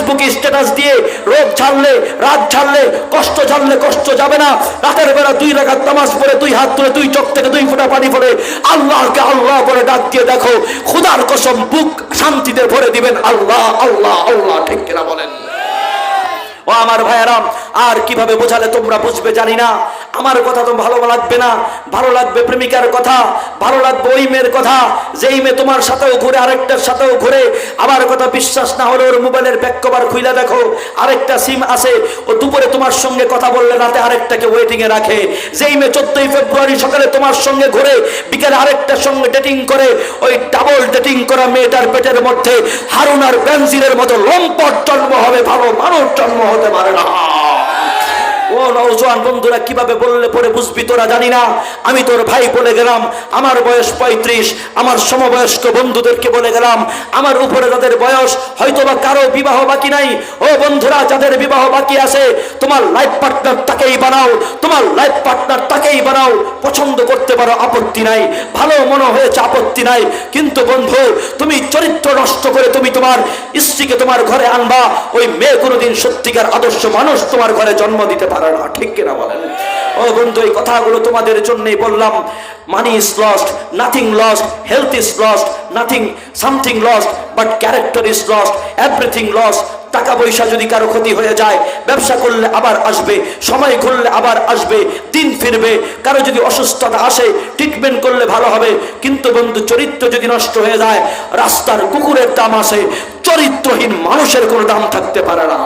ফেসবুকে স্ট্যাটাস দিয়ে রোগ ঝাড়লে, রাত ঝাড়লে, কষ্ট ঝাড়লে কষ্ট যাবে না। রাতের বেলা 2 রাকাত নামাজ পড়ে 2 হাত তুলে 2 চোখ থেকে 2 ফোঁটা পানি পড়ে আল্লাহকে আল্লাহ বলে ডাক দিয়ে দেখো, খোদার কসম বুক শান্তিতে ভরে দিবেন আল্লাহ আল্লাহ আল্লাহ। ঠিক কিনা বলেন? ও আমার ভাইয়েরা, আর কিভাবে বোঝালে তোমরা বুঝবে জানি না। আমার কথা তো ভালো লাগবে না, ভালো লাগবে প্রেমিকার কথা, ভালো লাগবে ওই মেয়ের কথা যেই মেয়ে তোমার সাথেও ঘুরে, আরেকটার সাথেও ঘুরে। আমার কথা বিশ্বাস না হলে ওর মোবাইলের ব্যাক কভার খুলে দেখো, আরেকটা সিম আছে। ও দুপুরে তোমার সঙ্গে কথা বললে রাতে আরেকটাকে ওয়েটিং এ রাখে। যেই মেয়ে 14 ফেব্রুয়ারি সকালে তোমার সঙ্গে ঘুরে, বিকেলে আরেকটার সঙ্গে ডেটিং করে, ওই ডাবল ডেটিং করা মেয়েটার পেটের মধ্যে হারুন আর বেনজিরের মতো লম্পট জন্ম হবে, ভালো মানুষ জন্ম হতে পারে না। ও নওজোয়ান বন্ধুরা, কিভাবে বললে পরে বুঝবি তোরা জানি না। আমি তোর ভাই বলে গেলাম, আমার বয়স 35, আমার সমবয়স্ক বন্ধুদেরকে বলে গেলাম, আমার উপরে যাদের বয়স হয়তোবা কারো বিবাহ বাকি নাই, ও বন্ধুরা যাদের বিবাহ বাকি আছে, তোমার লাইফ পার্টনার তাকেই বানাও, তোমার লাইফ পার্টনার তাকেই বানাও। পছন্দ করতে পারো, আপত্তি নাই, ভালো মনে হয়েছে, আপত্তি নাই। কিন্তু বন্ধু, তুমি চরিত্র নষ্ট করে তুমি তোমার স্ত্রীকে তোমার ঘরে আনবা, ওই মেয়ে কোনোদিন সত্যিকার আদর্শ মানুষ তোমার ঘরে জন্ম দিতে পারে না। ঠিক কিনা বলেন? ও বন্ধু, এই কথাগুলো তোমাদের জন্যই বললাম। Money is lost, nothing lost, health is lost, nothing, something lost, but character is lost, everything lost. টাকা পয়সা যদি কারো ক্ষতি হয়ে যায়, ব্যবসা করলে আবার আসবে, সময় করলে আবার আসবে, দিন ফিরবে। কারো যদি অসুস্থতা আসে, ট্রিটমেন্ট করলে ভালো হবে। কিন্তু বন্ধু, চরিত্র যদি নষ্ট হয়ে যায়, রাস্তার কুকুরের দাম আছে, চরিত্রহীন মানুষের কোনো দাম থাকতে পারে না।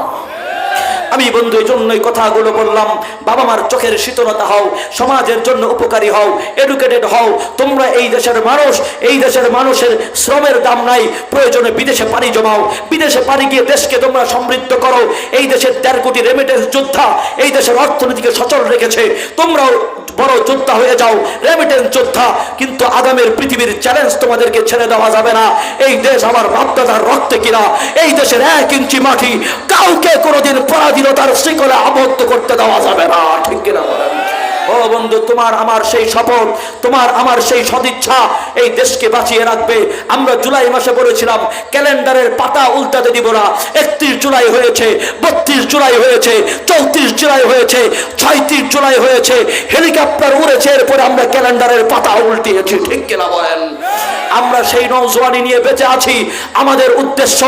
আমি বন্ধু এই জন্যই কথাগুলো বললাম। বাবা মার চোখের শীতলতা হও, সমাজের জন্য উপকারী হও, এডুকেটেড হও। তোমরা এই দেশের মানুষ, এই দেশের মানুষের শ্রমের দাম নাই, প্রয়োজনে বিদেশে পাড়ি জমাও, বিদেশে পাড়ি গিয়ে দেশকে তোমরা সমৃদ্ধ করো। এই দেশের 1.5 কোটি রেমিটেন্স যোদ্ধা এই দেশের অর্থনীতিকে সচল রেখেছে, তোমরাও বড় যোদ্ধা হয়ে যাও, রেমিটেন্স যোদ্ধা। কিন্তু আগামীর পৃথিবীর চ্যালেঞ্জ তোমাদেরকে ছেড়ে দেওয়া যাবে না। এই দেশ আমার বাপদাদার রক্তে কিনা, এই দেশের 1 ইঞ্চি মাটি কাউকে কোনোদিন পরাধীনতার শিকলে আবদ্ধ করতে দেওয়া যাবে না। ঠিক কিনা বলেন? ও বন্ধু, তোমার আমার সেই শপথ, তোমার আমার সেই সদিচ্ছা এই দেশকে বাঁচিয়ে রাখবে। আমরা জুলাই মাসে বলেছিলাম ক্যালেন্ডারের পাতা উল্টাতে দিব না। 31 জুলাই হয়েছে, 32 জুলাই হয়েছে, 34 জুলাই হয়েছে, 36 জুলাই হয়েছে, হেলিকপ্টার উড়েছে, এরপরে আমরা ক্যালেন্ডারের পাতা উল্টিয়েছি। ঠিক কিনা বলেন? আমরা সেই নওজোয়ানি নিয়ে বেঁচে আছি। আমাদের উদ্দেশ্য,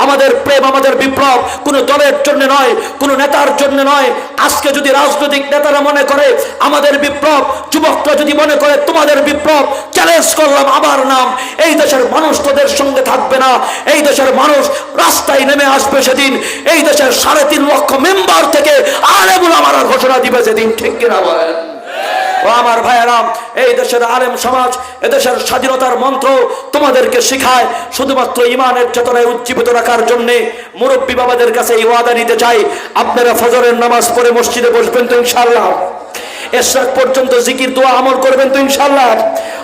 আমাদের প্রেম, আমাদের বিপ্লব কোনো দলের জন্য নয়, কোনো নেতার জন্য নয়। আজকে যদি রাজনৈতিক নেতারা মনে করে আমাদের বিপ্লব, যুবকরা যদি মনে করে তোমাদের বিপ্লব, চ্যালেঞ্জ করলাম আমার নাম, এই দেশের মানুষ তোদের সঙ্গে থাকবে না। এই দেশের মানুষ রাস্তায় নেমে আসবে সেদিন, এই দেশের 3.5 লক্ষ মেম্বার থেকে আলেম উলামারা ঘোষণা দিবে সেদিন। ঠিক কিনা বলেন? ও আমার ভাইয়েরা, এই দেশের আলেম সমাজ এদেশের স্বাধীনতার মন্ত্র তোমাদেরকে শিখায় শুধুমাত্র ইমানের চেতনায় উজ্জীবিত রাখার জন্য। মুরব্বী বাবাদের কাছে এই ওয়াদা নিতে চাই, আপনারা ফজরের নামাজ পড়ে মসজিদে বসবেন তো ইনশাআল্লাহ? এশরাক পর্যন্ত জিকির দোয়া আমল করবেন তো ইনশাআল্লাহ?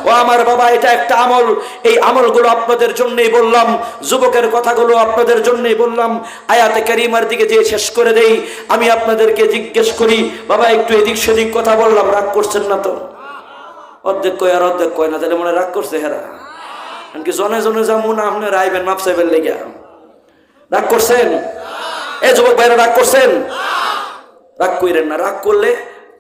ও আমার বাবা, এটা একটা আমল। এই আমলগুলো আপনাদের জন্যই বললাম, যুবকের কথাগুলো আপনাদের জন্যই বললাম। আয়াতে কারিমার দিকে যে শেষ করে দেই, আমি আপনাদেরকে জিজ্ঞেস করি, বাবা একটু এদিক সেদিক কথা বললাম, রাগ করছেন না তো? অর্ধেক কয় আর অর্ধেক কয় না, তাহলে মনে রাগ করছে হেরা? কি জনে জনে যাবো না আপনার আইবেন মাপ চাইবেন লেগে? রাগ করছেন? এ যুবক ভাইরা রাগ করছেন? রাগ কইরেন না, রাগ করলে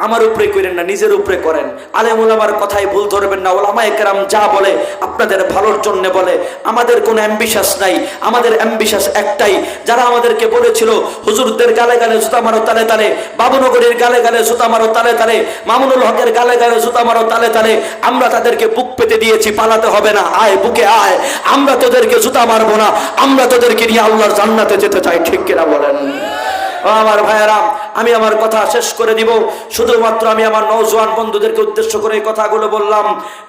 আমার উপরে করেন না, নিজের উপরে করেন। আলেম ওলামার কথাই ভুল ধরবেন না। ওলামায়ে কেরাম যা বলে আপনাদের ভালোর জন্য বলে। আমাদের কোনো অ্যাম্বিশাস নাই, আমাদের অ্যাম্বিশাস একটাই। যারা আমাদেরকে বলেছিল হুজুরদের গালে গালে জুতা মারো তালে তালে, বাবুনগরীর গালে গালে জুতা মারো তালে তালে, মামুনুল হকের গালে গালে জুতা মারো তালে তালে, আমরা তাদেরকে বুক পেতে দিয়েছি, পালাতে হবে না, আয় বুকে আয়। আমরা তোদেরকে জুতা মারবো না, আমরা তোদেরকে নিয়ে আল্লাহর জান্নাতে যেতে চাই। ঠিক কিনা বলেন? আমার ভাইয়েরা, আমি আমার কথা শেষ করে দিব। শুধুমাত্র আমি আমার নওজোয়ান বন্ধুদেরকে উদ্দেশ্য করে এই কথাগুলো বললাম।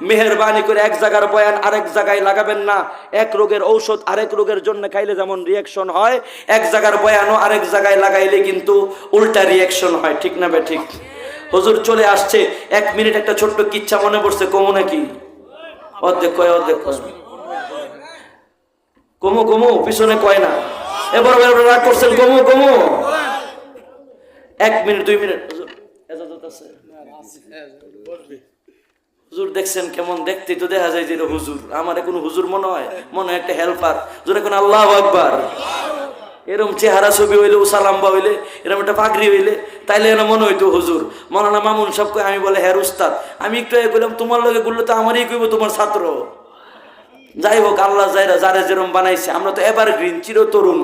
মেহেরবানি করে এক জায়গার বয়ান আরেক জায়গায় লাগাবেন না। এক রোগের ঔষধ আরেক রোগের জন্য খাইলে যেমন রিয়াকশন হয়, এক জায়গার বয়ানও আরেক জায়গায় লাগাইলে কিন্তু উল্টা রিয়াকশন হয়। ঠিক না বে ঠিক? হুজুর চলে আসছে, 1 মিনিট একটা ছোট্ট কিচ্ছা মনে পড়ছে, কমু নাকি? অর্ধেক কয়, অর্ধেক কয়, কমু কমু, পিছনে কয় না। এবার রাগ করছেন, কমু কমু। 1 মিনিট 2 মিনিট হুজুর দেখছেন কেমন? দেখতে তো দেখা যায় যে হুজুর, আমার কোনো হুজুর মনে হয়, মনে হয় একটা হেল্পার। জোরে কোন আল্লাহু আকবার। এরকম চেহারা ছবি হইলে উসালাম্বা হইলে এরকম একটা পাগড়ি হইলে তাইলে এর মনে হইতো হুজুর। মৌলানা মামুন সব কই, আমি বলে হ্যাঁ উস্তাদ। আমি একটু বললাম তোমার লগে বললো তো আমারই কইব তোমার ছাত্র। যাই হোক, আল্লাহ যারে যেরকম বানাইছে, আমরা তো এভারগ্রিন, চির তরুণ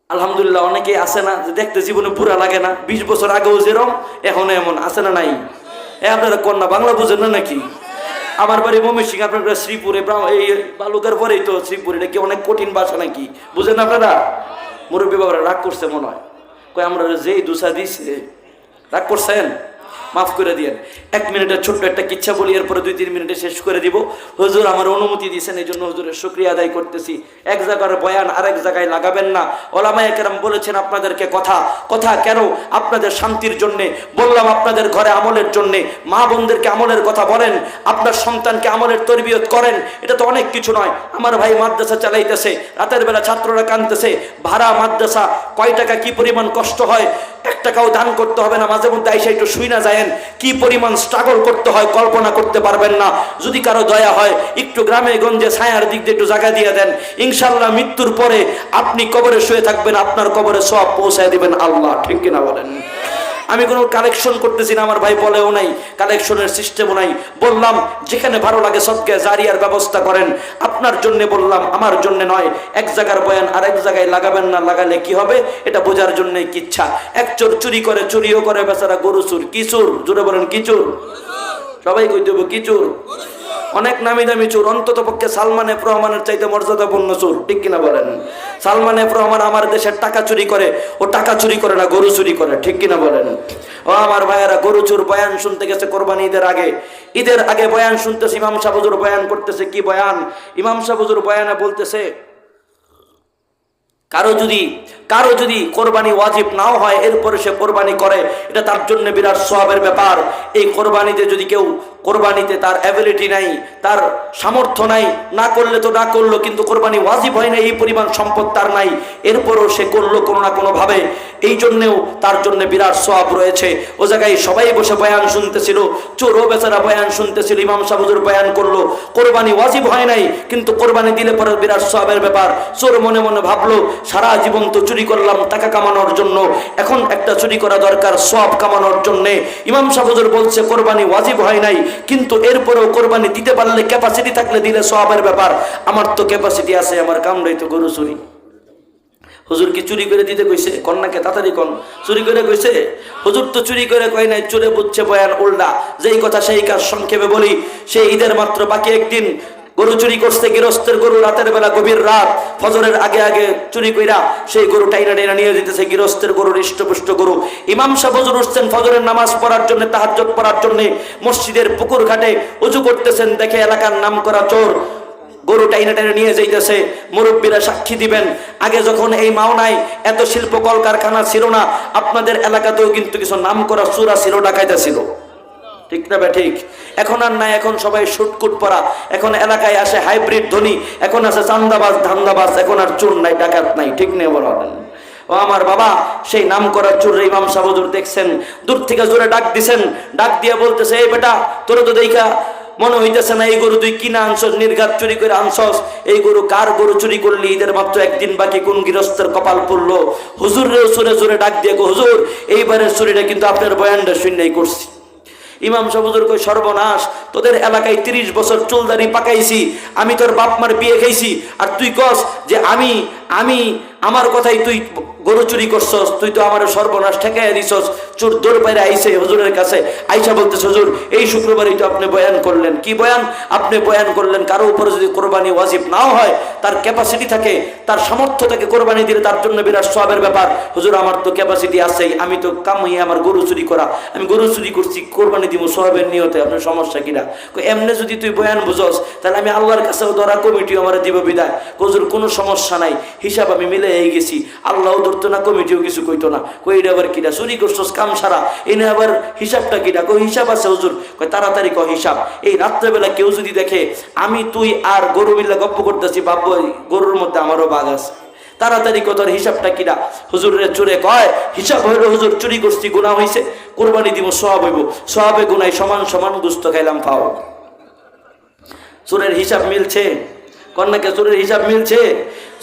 আলহামদুলিল্লাহ। অনেকেই আছে না যে দেখতে জীবনে পুরা লাগে না, 20 বছর আগেও যেরকম এখনো এমন আছে না নাই? আপনারা কন্যা বাংলা বুঝেন না নাকি? আমার বাড়ি ময়মনসিংহ, আপনার শ্রীপুরে, এই বালুকার পরেই তো শ্রীপুর। এটা কি অনেক কঠিন ভাষা নাকি? বুঝেন আপনারা? মুরব্বী বাবারা রাগ করছে মনে হয়, কই আমরা যেই দুসা দিছে। রাগ করছেন? মাফ করে দিয়েন। 1 মিনিটের ছোট্ট একটা কিচ্ছা বলি, এরপরে 2-3 মিনিটে শেষ করে দিব। হুজুর আমার অনুমতি দিয়েছেন, এই জন্য হুজুরের শুকরিয়া আদায় করতেছি। এক জায়গার বয়ান আরেক জায়গায় লাগাবেন না। ওলামায়ে কেরাম বলেছেন আপনাদেরকে কথা কেন? আপনাদের শান্তির জন্যে বললাম, আপনাদের ঘরে আমলের জন্যে। মা বোনদেরকে আমলের কথা বলেন, আপনার সন্তানকে আমলের তরবিয়ত করেন। এটা তো অনেক কিছু নয়। আমার ভাই মাদ্রাসা চালাইতেছে, রাতের বেলা ছাত্ররা কাঁদতেছে, ভাড়া মাদ্রাসা, কয় টাকা কি পরিমাণ কষ্ট হয়, 1 টাকাও দান করতে হবে না। মাঝে মধ্যে আইসা একটু শুই না যায়, কি পরিমাণ স্ট্রাগল করতে হয় কল্পনা করতে পারবেন না। যদি কারো দয়া হয় একটু গ্রামে গঞ্জে ছায়ার দিক দিয়ে একটু জায়গা দিয়ে দেন, ইনশাআল্লাহ মৃত্যুর পরে আপনি কবরে শুয়ে থাকবেন, আপনার কবরে সওয়াব পৌঁছায় দিবেন আল্লাহ। ঠিক কিনা বলেন? আমি কোনো কালেকশন করতেছি না, আমার ভাই বলেও নাই, কালেকশনের সিস্টেমও নাই। বললাম যেখানে ভালো লাগে সদকা জারিয়ার ব্যবস্থা করেন। আপনার জন্য বললাম, আমার জন্য নয়। এক জায়গার বয়ান আরেক জায়গায় লাগাবেন না, লাগালে কি হবে এটা বোঝার জন্যই কিচ্ছা। এক চোর চুরি করে, চুরিও করে বেচারা গরু চুর। কি চোর? জোরে বলেন কি চোর? সবাই কই দেবো কি চোর? অনেক নামি দামি চোর, অন্তত পক্ষে সালমান এফ রহমানের চাইতে মর্যাদাপূর্ণ চোর। ঠিক কিনা বলেন? সালমান এফ রহমান আমার দেশের টাকা চুরি করে, ও টাকা চুরি করে না, গরু চুরি করে। ঠিক কিনা বলেন? ও আমার ভাইয়েরা, গরু চোর বয়ান শুনতে গেছে কোরবানি ঈদের আগে বয়ান শুনতেছে। ইমাম সাহেব হুজুর বয়ান করতেছে। কি বয়ান? ইমাম সাহেব হুজুর বয়ানে বলতেছে, কারো যদি কোরবানি ওয়াজিব নাও হয়, এরপরে সে কোরবানি করে, এটা তার জন্য বিরাট সওয়াবের ব্যাপার। এই কোরবানিতে যদি কেউ, কোরবানিতে তার অ্যাবিলিটি নাই, তার সামর্থ্য নাই, না করলে তো না করলো, কিন্তু কোরবানি ওয়াজিব হয় না, এই পরিমাণ সম্পদ তার নাই, এরপরও সে করলো কোনো না কোনো ভাবে, এই জন্যেও তার জন্য বিরাট সওয়াব রয়েছে। ও জায়গায় সবাই বসে বয়ান শুনতেছিল, চোরও বেচারা বয়ান শুনতেছিল। ইমাম সাহেব হুজুর বয়ান করলো, কোরবানি ওয়াজিব হয় নাই, কিন্তু কোরবানি দিলে পরে বিরাট সওয়াবের ব্যাপার। চোর মনে মনে ভাবলো, সারা জীবন তো চুরি করলাম টাকা কামানোর জন্য, এখন একটা চুরি করা দরকার সওয়াব কামানোর জন্য। ইমাম সাহেব হুজুর বলছে কোরবানি ওয়াজিব হয় নাই, কিন্তু এরপরেও কোরবানি দিতে পারলে, ক্যাপাসিটি থাকলে দিলে সওয়াবের ব্যাপার। আমার তো ক্যাপাসিটি আছে, আমার কামড়াই তো গরু চুরি। হুজুর কি চুরি করে দিতে কইছে? কন্যাকে তাড়াতাড়ি কন, চুরি করে কইছে? হুজুর তো চুরি করে কয় নাই, চোরে বুঝছে বয়ান উল্টা। যেই কথা সেই কাজ। সংক্ষেপে বলি, সেই ঈদের মাত্র বাকি একদিন গরু চুরি করছে, গৃহস্থের গরু। রাতের বেলা গভীর রাত, ফজরের আগে চুরি কইরা সেই গরু টাইনা নিয়ে যেতেছে, গৃহস্থের গরু, হৃষ্টপুষ্ট গরু। ইমাম সাহেব হুজুর উঠছেন ফজরের নামাজ পড়ার জন্য, তাহাজ্জুদ পড়ার জন্য, মসজিদের পুকুর ঘাটে ওযু করতেছেন। দেখে এলাকার নাম করা চোর গরু টাইনা নিয়ে যাইতেছে। মুরব্বীরা সাক্ষী দিবেন, আগে যখন এই মাওনায় এত শিল্প কলকারখানা ছিল না, আপনাদের এলাকাতেও কিন্তু কিছু নাম করা চোরা ছিল, ডাকাইতা ছিল। ঠিক না? ঠিক। এখন আর নাই, এখন সবাই শুটকুট পরা। এখন এলাকায় আসে হাইব্রিড ধ্বনি, এখন আছে চান্দাবাজ, ধান্দাবাজ, এখন আর চোর নাই, ডাকাত নাই। ঠিক নেই বলেন? ও আমার বাবা, সেই নাম করা চোর ইমাম সাহেব হুজুর দেখছেন, দূর থেকে জোরে ডাক দিছেন। ডাক দিয়ে বলতেছে, এই বেটা, তোর তো দেখা মনে হইতেছে না এই গরু তুই কিনা আনছস, নির্ঘাত চুরি করে আনছস। এই গরু কার গরু চুরি করলি? ঈদের মাত্র একদিন বাকি, কোন গৃহস্থের কপাল পড়লো? হুজুরেও জোরে জোরে ডাক দিয়ে, হুজুর এইবারের চুরিটা কিন্তু আপনার বয়ানটা শুনেই করছি। ইমাম সাহেব হুজুর কই, সর্বনাশ, তোদের এলাকায় 30 বছর চুলদারি পাকাইছি, আমি তোর বাপ মার বিয়ে খাইছি, আর তুই কস যে আমি আমার কথাই তুই গরু চুরি করছস, তুই তো আমার সর্বনাশ ঠেকাইয়া দিছস। চোর দৌড় বাইরে আইসে হুজুরের কাছে, আইসা বলতেছে, হুজুর এই শুক্রবারই তো আপনি বয়ান করলেন। কি বয়ান? আপনি বয়ান করলেন কারো উপরে যদি কোরবানি ওয়াজিব নাও হয়, তার ক্যাপাসিটি থাকে, তার সামর্থ্য থাকে, কোরবানি দিলে তার জন্য বিরাট সওয়াবের ব্যাপার। হুজুর আমার তো ক্যাপাসিটি আছেই, আমি তো কামাই, আমার গরু চুরি করা, আমি গরু চুরি করছি, কোরবানি দিব সওয়াবের নিয়তে, আপনার সমস্যা কিনা? এমনি যদি তুই বয়ান বুঝস, তাহলে আমি আল্লাহর কাছেও ধরা, কমিটিও আমার দিব বিদায়। হুজুর কোনো সমস্যা নাই, হিসাব আমি মিলে গেছি, আল্লাহও ধরতো না, কমিটিও কিছু কইতো না। কই এটা আবার কিনা? চুরি করছস কাম সারা, এনে আবার হিসাবটা কিনা? কই হিসাব আছে হুজুর। কই তাড়াতাড়ি কয় হিসাব। এই রাত্রেবেলা কেউ যদি দেখে আমি তুই আর গরু মিল্লা গপ্প করতেছি, ভাববো গরুর মধ্যে আমারও বাঘ আছে। তাড়াতাড়ি কত হিসাবটা কিনা? হুজুরের চোরে কয় হিসাব হইলো, হুজুর চুরি করছি, গুনাহ হইছে, কোরবানি দিব, সওয়াব হইব। সওয়াবে গুনাই সমান সমান, গুস্ত খাইলাম পাও। চোরের হিসাব মিলছে? কন্যাকে চোরের হিসাব মিলছে?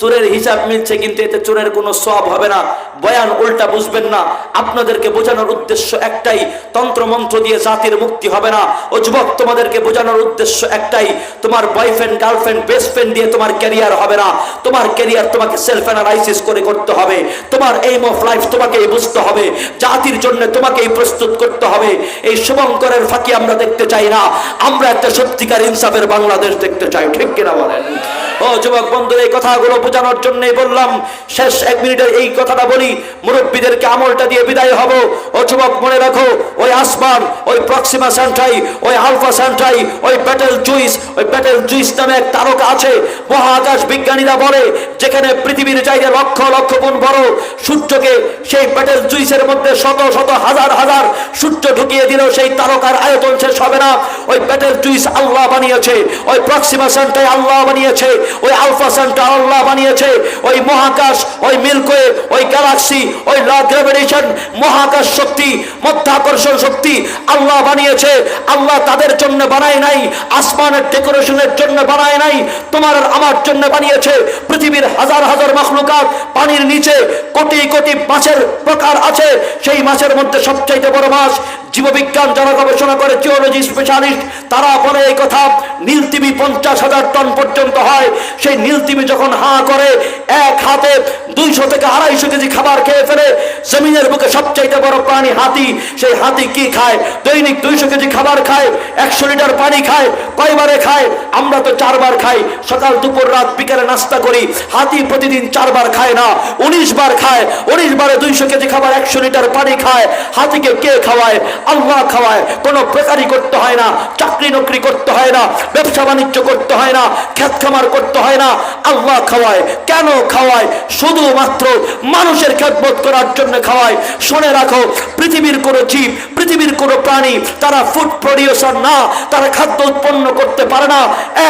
চোরের হিসাব মিলছে, কিন্তু এতে চোরের কোনো সওয়াব হবে না। বয়ান উল্টা বুঝবেন না। আপনাদেরকে বোঝানোর উদ্দেশ্য একটাই, তন্ত্র মন্ত্র দিয়ে জাতির মুক্তি হবে না। ও যুবক, তোমাদেরকে বোঝানোর উদ্দেশ্য একটাই, তোমার বয়ফ্রেন্ড, গার্লফ্রেন্ড, বেস্ট ফ্রেন্ড দিয়ে তোমার ক্যারিয়ার হবে না। তোমার ক্যারিয়ার তোমাকে সেলফ অ্যানালাইসিস করে করতে হবে। তোমার এইম অফ লাইফ তোমাকেই বুঝতে হবে। জাতির জন্য তোমাকেই প্রস্তুত করতে হবে। এই শুভঙ্করের ফাঁকি আমরা দেখতে চাই না। আমরা একটা সত্যিকার ইনসাফের বাংলাদেশ দেখতে চাই, ঠিক কিনা বলেন? ও যুবক বন্ধুরা, এই কথাগুলো বোঝানোর জন্যই বললাম। শেষ 1 মিনিটের এই কথাটা বলি, মুরব্বীদেরকে আমলটা দিয়ে বিদায় হব। ও যুবক, মনে রাখো, ওই আসমান, ওই প্রক্সিমা সেন্টাই, ওই আলফা সেন্টাই, ওই ব্যাটেল জুইস নামে এক তারকা আছে। মহাকাশ বিজ্ঞানীরা বলে, যেখানে পৃথিবীর চাইতে লক্ষ লক্ষ গুণ বড় সূর্যকে, সেই ব্যাটেল জুইসের মধ্যে শত শত হাজার হাজার সূর্য ঢুকিয়ে দিলেও সেই তারকার আয়তন শেষ হবে না। ওই ব্যাটেল জুইস আল্লাহ বানিয়েছে, ওই প্রক্সিমা সেন্টাই আল্লাহ বানিয়েছে, ওই আলফা সেন্টার আল্লাহ বানিয়েছে, ওই মহাকাশ, ওই মিল্কওয়ে, ওই গ্যালাক্সি, ওই ল গ্র্যাভিটেশন, মহাকাশ শক্তি, মধ্যাকর্ষণ শক্তি আল্লাহ বানিয়েছে। আল্লাহ তাদের জন্য বানায় নাই, আসমানের ডেকোরেশনের জন্য বানায় নাই, তোমার আর আমার জন্য বানিয়েছে। পৃথিবীর হাজার হাজার মাখলুকাত, পানির নিচে কোটি কোটি মাছের প্রকার আছে। সেই মাছের মধ্যে সবচাইতে বড় মাছ, জীববিজ্ঞান যারা গবেষণা করে, জিওলজি স্পেশালিস্ট, তারা বলে এই কথা, নীলতিমি 50,000 টন পর্যন্ত হয়। সেই নীলতিমি যখন হাঁ করে, এক হাতে 200 থেকে 250 কেজি খাবার খেয়ে ফেলে। জমিনের বুকে সবচাইতে বড় প্রাণী হাতি। সেই হাতি কি খায়? দৈনিক 200 কেজি খাবার খায়, 100 লিটার পানি খায়। কয়বারে খায়? আমরা তো 4 বার খাই, সকাল দুপুর রাত বিকেলে নাস্তা করি। হাতি প্রতিদিন 4 বার খায় না, 19 বার খায়। 19 বারে 200 কেজি খাবার, 100 লিটার পানি খায়। হাতিকে কে খাওয়ায়? আল্লাহ খাওয়ায়। কোনো বেকারি করতে হয় না, চাকরি নকরি করতে হয় না, ব্যবসা বাণিজ্য করতে হয় না, খেত খামার করতে হয় না, আল্লাহ খাওয়ায়। কেন খাওয়ায়? শুধুমাত্র মানুষের খেদমত করার জন্য খাওয়ায়। শুনে রাখো, পৃথিবীর কোনো জীব, পৃথিবীর কোনো প্রাণী তারা ফুড প্রডিউসার না, তারা খাদ্য উৎপন্ন করতে পারে না।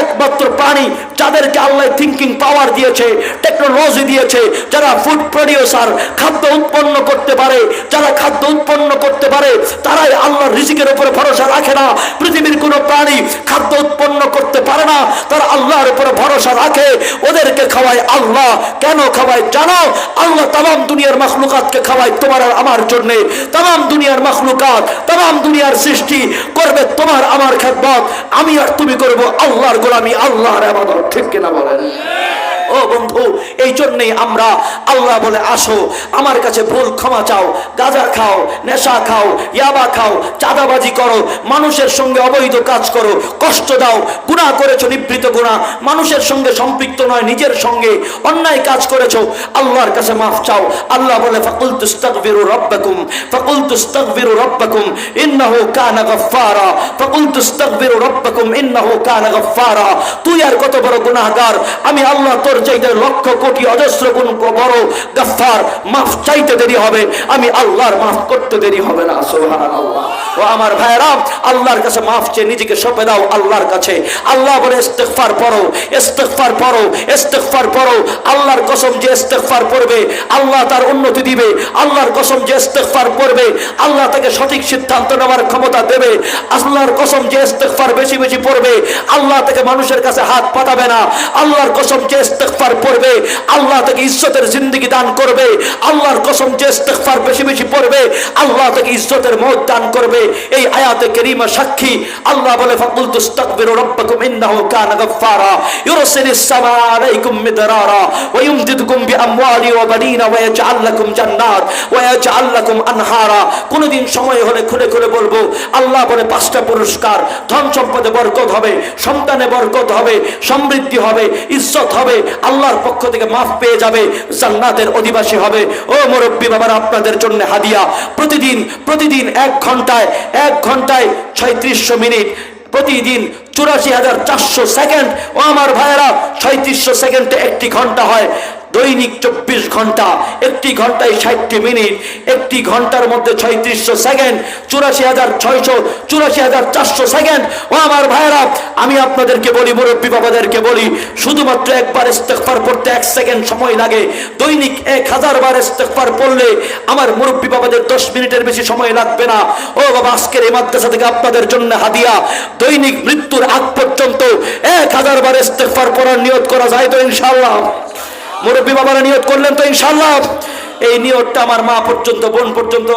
একমাত্র প্রাণী যাদেরকে আল্লাহ থিঙ্কিং পাওয়ার দিয়েছে, টেকনোলজি দিয়েছে, যারা ফুড প্রডিউসার, খাদ্য উৎপন্ন করতে পারে, যারা খাদ্য উৎপন্ন করতে পারে, তারাই আল্লাহর রিজিকের উপরে ভরসা রাখে না। পৃথিবীর কোনো প্রাণী খাদ্য উৎপন্ন করতে পারে না, তারা আল্লাহর উপরে ভরসা রাখে। ওদেরকে খাওয়ায় আল্লাহ। কেন খাওয়ায় জানো? আল্লাহ তামাম দুনিয়ার মাখলুকাতকে খাওয়ায় তোমার আর আমার জন্যে। তামাম দুনিয়ার মাখলুকাত, তামাম দুনিয়ার সৃষ্টি করবে তোমার আমার খেদমত। আমি আর তুমি করব আল্লাহর গোলামি, আল্লাহর ইবাদত, ঠিক কিনা বলেন? ও বন্ধু, এই জন্যই আমরা, আল্লাহ বলে আসো আমার কাছে, ভুল ক্ষমা চাও, গাঁজা খাও, নেশা খাও, ইয়াবা খাও, চাঁদাবাজি করো, মানুষের সঙ্গে অবৈধ কাজ করো, কষ্ট দাও, গুনাহ করেছো, নিবৃত গুনাহ, মানুষের সঙ্গে সম্পৃক্ত নয়, নিজের সঙ্গে অন্যায় কাজ করেছো, আল্লাহর কাছে মাফ চাও। আল্লাহ বলে, ফাকুলতু ইস্তাগফিরু রাব্বাকুম, ফাকুলতু ইস্তাগফিরু রাব্বাকুম ইন্নাহু কানা গাফফারা, ফাকুলতু ইস্তাগফিরু রাব্বাকুম ইন্নাহু কানা গাফফারা। তুই আর কত বড় গুনাহগার, আমি আল্লাহ তোর চাইতে লক্ষ কোটি অজস্র গুণ বড় গাফফার। মাফ চাইতে দেরি হবে, আমি আল্লাহর মাফ করতে দেরি হবে না। সুবহানাল্লাহ। ও আমার ভাইরা, আল্লাহর কাছে মাফ চেয়ে নিজেকে সঁপে দাও আল্লাহর কাছে। আল্লাহ বলে ইস্তিগফার পড়ো, ইস্তিগফার পড়ো, ইস্তিগফার পড়ো। আল্লাহর কসম, যে ইস্তিগফার পড়বে আল্লাহ তার উন্নতি দিবে। আল্লাহর কসম, যে ইস্তিগফার পড়বে আল্লাহ তাকে সঠিক সিদ্ধান্ত নেওয়ার ক্ষমতা দেবে। আল্লাহর কসম, যে ইস্তিগফার বেশি বেশি পড়বে আল্লাহ তাকে মানুষের কাছে হাত পাতাবে না। আল্লাহর কসম, যে ইস্তিগফার পড়বে আল্লাহ তাকে ইজ্জতের জিন্দেগি দান করবে। আল্লাহর কসম, যে ইস্তিগফার বেশি বেশি পড়বে আল্লাহ তাকে ইজ্জতের মওত দান করবে। এই আয়াতে কারীমা সাক্ষী। আল্লাহ বলে, ফাকুলতু ইস্তাগফিরু রাব্বাকুম ইন্নাহু কানা গাফফারা ইউরসিলিস সামাআ আলাইকুম মিদরারা ওয়া ইউমদিদুকুম বিআমওয়ালি ওয়া বানিনা ওয়া ইয়াজআল লাকুম জান্নাত ওয়া ইয়াজআল লাকুম আনহারা। কোনদিন সময় হলে খুলে খুলে বলবো। আল্লাহ বলে 5টা পুরস্কার, ধন সম্পদে বরকত হবে, সন্তানে বরকত হবে, সমৃদ্ধি হবে, ইজ্জত হবে, আল্লাহর পক্ষ থেকে মাফ পেয়ে যাবে, জান্নাতের অধিবাসী হবে। ও মুরব্বী বাবারা, আপনাদের জন্য হাদিয়া। প্রতিদিন 1 ঘন্টায় 3600 মিনিট, প্রতিদিন 84,400 সেকেন্ড। ও আমার ভাইয়েরা, 3600 সেকেন্ডে 1 ঘন্টা হয়। দৈনিক 24 ঘন্টা, 1 ঘন্টায় 60 মিনিট, 1 ঘন্টার মধ্যে 3600 সেকেন্ড, 84,400 সেকেন্ড। ও আমার ভাইয়েরা, আমি আপনাদেরকে বলি, মুরব্বী বাবাদেরকে বলি, শুধুমাত্র একবার ইস্তেগফার পড়তে 1 সেকেন্ড সময় লাগে। দৈনিক 1000 বার ইস্তেগফার পড়লে আমার মুরব্বী বাবাদের 10 মিনিটের বেশি সময় লাগবে না। ও বাবা, আজকের এই মাদ্রাসা থেকে আপনাদের জন্য হাদিয়া। দৈনিক মৃত্যুর আগ পর্যন্ত 1000 বার ইস্তেগফার পড়ার নিয়ত করা যায় তো ইনশাআল্লাহ? মুরব্বী বাবারা নিয়ত করলেন তো ইনশাআল্লাহ? এই নিয়তটা আমার মা পর্যন্ত, বোন পর্যন্ত,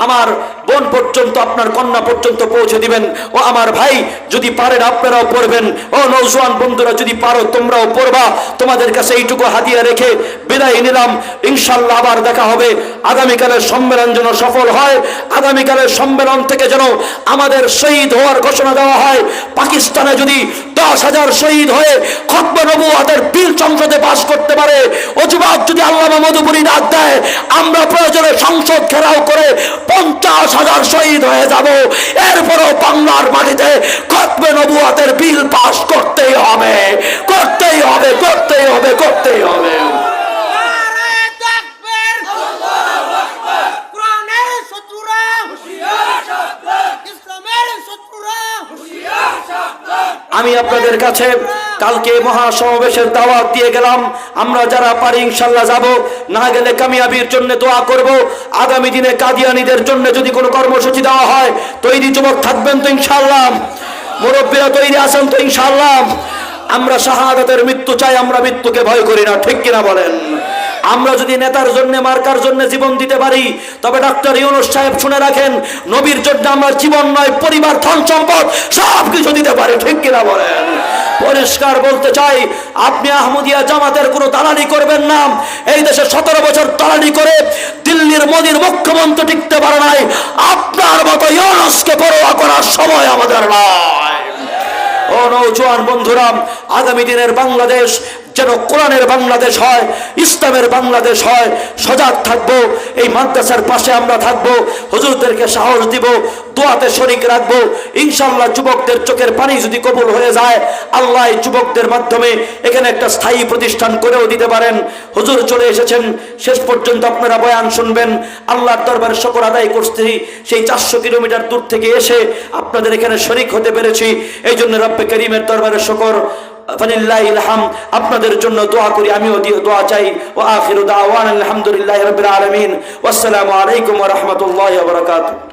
আমার বোন পর্যন্ত, আপনার কন্যা পর্যন্ত পৌঁছে দিবেন। ও আমার ভাই, যদি পারেন আপনারাও পড়বেন। ও নওজোয়ান বন্ধুরা, যদি পারো তোমরাও পড়বা। তোমাদের কাছে এইটুকু হাদিয়া রেখে বিদায় নিলাম। ইনশাআল্লাহ আবার দেখা হবে। আগামীকালের সম্মেলন যেন সফল হয়, আগামীকালের সম্মেলন থেকে যেন আমাদের শহীদ হওয়ার ঘোষণা দেওয়া হয়। পাকিস্তানে যদি 10,000 শহীদ হয়ে খতমে নবুওয়াতের বিল সংসদে পাস করতে পারে, ও যুবক যদি আল্লামা মধুপুরী ডাক দেয়, আমরা প্রয়োজনে সংসদ ঘেরাও করে 50,000 শহীদ হয়ে যাব। এরপরও বাংলার মাটিতে খতমে নবুওয়াতের বিল পাস করতেই হবে, করতেই হবে, করতেই হবে, করতেই হবে। আমি আপনাদের কাছে কালকে মহাসমাবেশের দাওয়াত দিয়ে গেলাম। আমরা যারা পারি ইনশাআল্লাহ যাব, না গেলে কামিয়াবির জন্য দোয়া করব। আগামী দিনে কাদিয়ানীদের জন্য যদি কোনো কর্মসূচি দেওয়া হয়, তৈরি যুবক থাকবেন তো ইনশাআল্লাহ? মুরব্বীরা তৈরি আছেন তো ইনশাআল্লাহ? আমরা শাহাদাতের মৃত্যু চাই, আমরা মৃত্যুকে ভয় করি না, ঠিক কিনা বলেন? আমরা যদি নেতার জন্য, মার্কার জন্য জীবন দিতে পারি, তবে ডক্টর ইউনূস সাহেব শুনে রাখেন, নবীর জন্য আমরা জীবন নয়, পরিবার, ধন সম্পদ সব কিছু দিতে পারি, ঠিক কিনা বলেন? পরিষ্কার বলতে চাই, আপনি আহমদিয়া জামাতের কোনো দালালি করবেন না। এই দেশে 17 বছর দালালি করে দিল্লির মোদির মুখ্যমন্ত্রী টিকতে পারে নাই। আপনার মতো ইউনূসকে পরোয়া করার সময় আমাদের নয়। ও নওজোয়ান বন্ধুরা, আগামী দিনের বাংলাদেশ যেন কোরআনের বাংলাদেশ হয়, ইসলামের বাংলাদেশ হয়। সজাগ থাকবো, এই মাদ্রাসার পাশে আমরা থাকবো, হুজুরদেরকে সাহস দিব, দোয়াতে শরীক রাখবো। ইনশাআল্লাহ যুবকদের চোখের পানি যদি কবুল হয়ে যায়, আল্লাহ এই যুবকদের মাধ্যমে এখানে একটা স্থায়ী প্রতিষ্ঠান করেও দিতে পারেন। হুজুর চলে এসেছেন, শেষ পর্যন্ত আপনারা বয়ান শুনবেন। আল্লাহর দরবারে শুকর আদায় করছি, সেই 400 কিলোমিটার দূর থেকে এসে আপনাদের এখানে শরীক হতে পেরেছি। এই জন্য রব্বে করিমের দরবারে শুকর, ফালিল্লাহিল হামদ। আপনাদের জন্য দোয়া করি, আমিও দোয়া চাই। ওয়া আখিরু দাওয়ানা আলহামদুলিল্লাহি রাব্বিল আলামিন। ওয়াসসালামু আলাইকুম ওয়া রাহমাতুল্লাহি ওয়া বারাকাতুহু।